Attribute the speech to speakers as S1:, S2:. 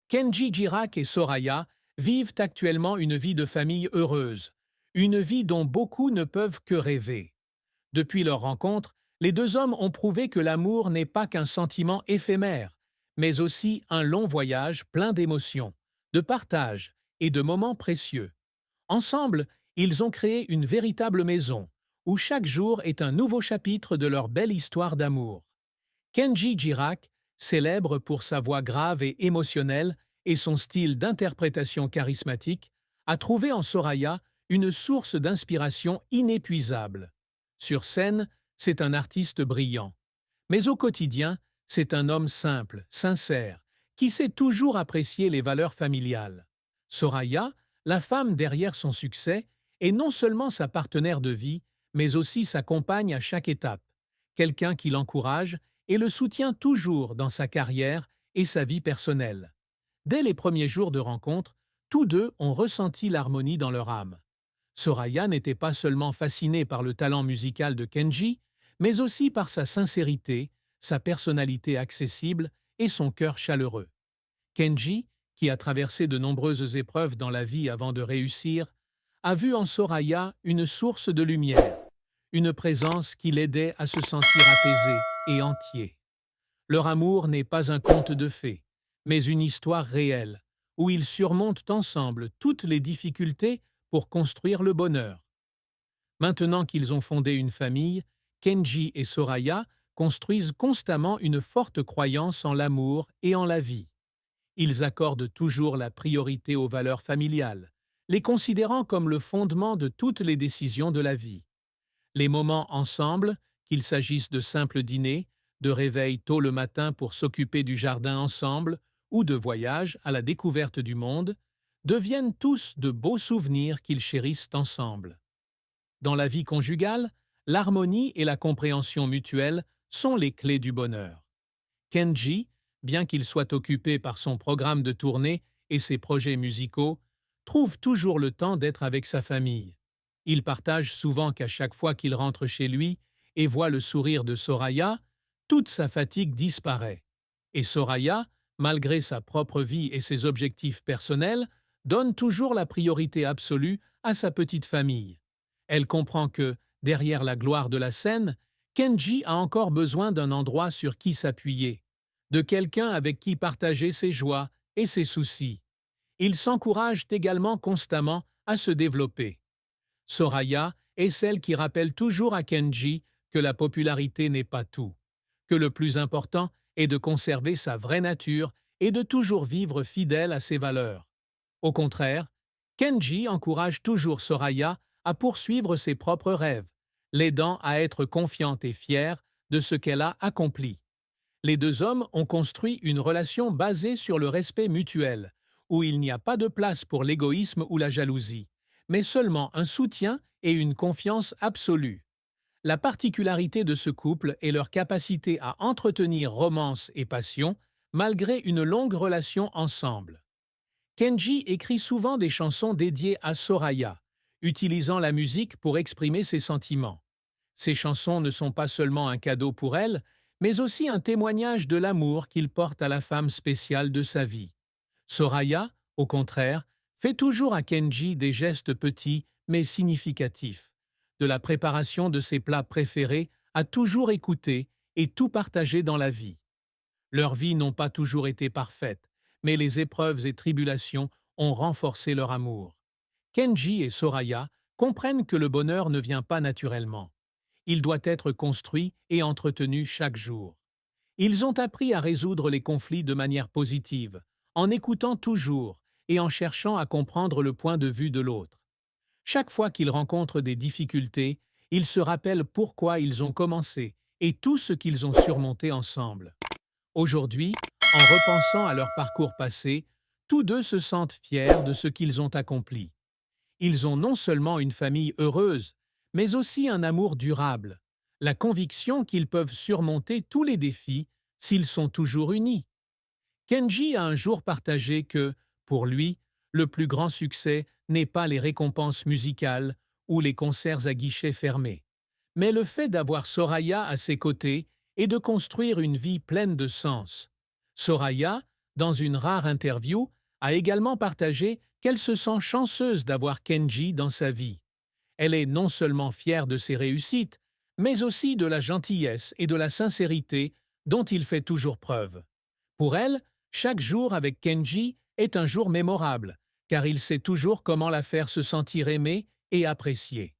S1: Kenji Girac et Soraya vivent actuellement une vie de famille heureuse, une vie dont beaucoup ne peuvent que rêver. Depuis leur rencontre, les deux hommes ont prouvé que l'amour n'est pas qu'un sentiment éphémère, mais aussi un long voyage plein d'émotions, de partage et de moments précieux. Ensemble, ils ont créé une véritable maison, où chaque jour est un nouveau chapitre de leur belle histoire d'amour. Kenji Girac, célèbre pour sa voix grave et émotionnelle et son style d'interprétation charismatique, a trouvé en Soraya une source d'inspiration inépuisable. Sur scène, c'est un artiste brillant. Mais au quotidien, c'est un homme simple, sincère, qui sait toujours apprécier les valeurs familiales. Soraya, la femme derrière son succès, est non seulement sa partenaire de vie, mais aussi sa compagne à chaque étape, quelqu'un qui l'encourage et le soutient toujours dans sa carrière et sa vie personnelle. Dès les premiers jours de rencontre, tous deux ont ressenti l'harmonie dans leur âme. Soraya n'était pas seulement fascinée par le talent musical de Kenji, mais aussi par sa sincérité, sa personnalité accessible et son cœur chaleureux. Kenji, qui a traversé de nombreuses épreuves dans la vie avant de réussir, a vu en Soraya une source de lumière, une présence qui l'aidait à se sentir apaisé et entier. Leur amour n'est pas un conte de fées, mais une histoire réelle, où ils surmontent ensemble toutes les difficultés pour construire le bonheur. Maintenant qu'ils ont fondé une famille, Kenji et Soraya construisent constamment une forte croyance en l'amour et en la vie. Ils accordent toujours la priorité aux valeurs familiales, les considérant comme le fondement de toutes les décisions de la vie. Les moments ensemble, qu'il s'agisse de simples dîners, de réveils tôt le matin pour s'occuper du jardin ensemble ou de voyages à la découverte du monde, deviennent tous de beaux souvenirs qu'ils chérissent ensemble. Dans la vie conjugale, l'harmonie et la compréhension mutuelle sont les clés du bonheur. Kenji, bien qu'il soit occupé par son programme de tournée et ses projets musicaux, trouve toujours le temps d'être avec sa famille. Il partage souvent qu'à chaque fois qu'il rentre chez lui et voit le sourire de Soraya, toute sa fatigue disparaît. Et Soraya, malgré sa propre vie et ses objectifs personnels, donne toujours la priorité absolue à sa petite famille. Elle comprend que, derrière la gloire de la scène, Kenji a encore besoin d'un endroit sur qui s'appuyer, de quelqu'un avec qui partager ses joies et ses soucis. Ils s'encouragent également constamment à se développer. Soraya est celle qui rappelle toujours à Kenji que la popularité n'est pas tout, que le plus important est de conserver sa vraie nature et de toujours vivre fidèle à ses valeurs. Au contraire, Kenji encourage toujours Soraya à poursuivre ses propres rêves, l'aidant à être confiante et fière de ce qu'elle a accompli. Les deux hommes ont construit une relation basée sur le respect mutuel, où il n'y a pas de place pour l'égoïsme ou la jalousie, mais seulement un soutien et une confiance absolue. La particularité de ce couple est leur capacité à entretenir romance et passion malgré une longue relation ensemble. Kenji écrit souvent des chansons dédiées à Soraya, utilisant la musique pour exprimer ses sentiments. Ces chansons ne sont pas seulement un cadeau pour elle, mais aussi un témoignage de l'amour qu'il porte à la femme spéciale de sa vie. Soraya, au contraire, fait toujours à Kenji des gestes petits mais significatifs, de la préparation de ses plats préférés à toujours écouter et tout partager dans la vie. Leurs vies n'ont pas toujours été parfaites, mais les épreuves et tribulations ont renforcé leur amour. Kenji et Soraya comprennent que le bonheur ne vient pas naturellement. Il doit être construit et entretenu chaque jour. Ils ont appris à résoudre les conflits de manière positive, en écoutant toujours et en cherchant à comprendre le point de vue de l'autre. Chaque fois qu'ils rencontrent des difficultés, ils se rappellent pourquoi ils ont commencé et tout ce qu'ils ont surmonté ensemble. Aujourd'hui, en repensant à leur parcours passé, tous deux se sentent fiers de ce qu'ils ont accompli. Ils ont non seulement une famille heureuse, mais aussi un amour durable, la conviction qu'ils peuvent surmonter tous les défis s'ils sont toujours unis. Kenji a un jour partagé que, pour lui, le plus grand succès n'est pas les récompenses musicales ou les concerts à guichets fermés, mais le fait d'avoir Soraya à ses côtés et de construire une vie pleine de sens. Soraya, dans une rare interview, a également partagé qu'elle se sent chanceuse d'avoir Kenji dans sa vie. Elle est non seulement fière de ses réussites, mais aussi de la gentillesse et de la sincérité dont il fait toujours preuve. Pour elle, chaque jour avec Kenji est un jour mémorable, car il sait toujours comment la faire se sentir aimée et appréciée.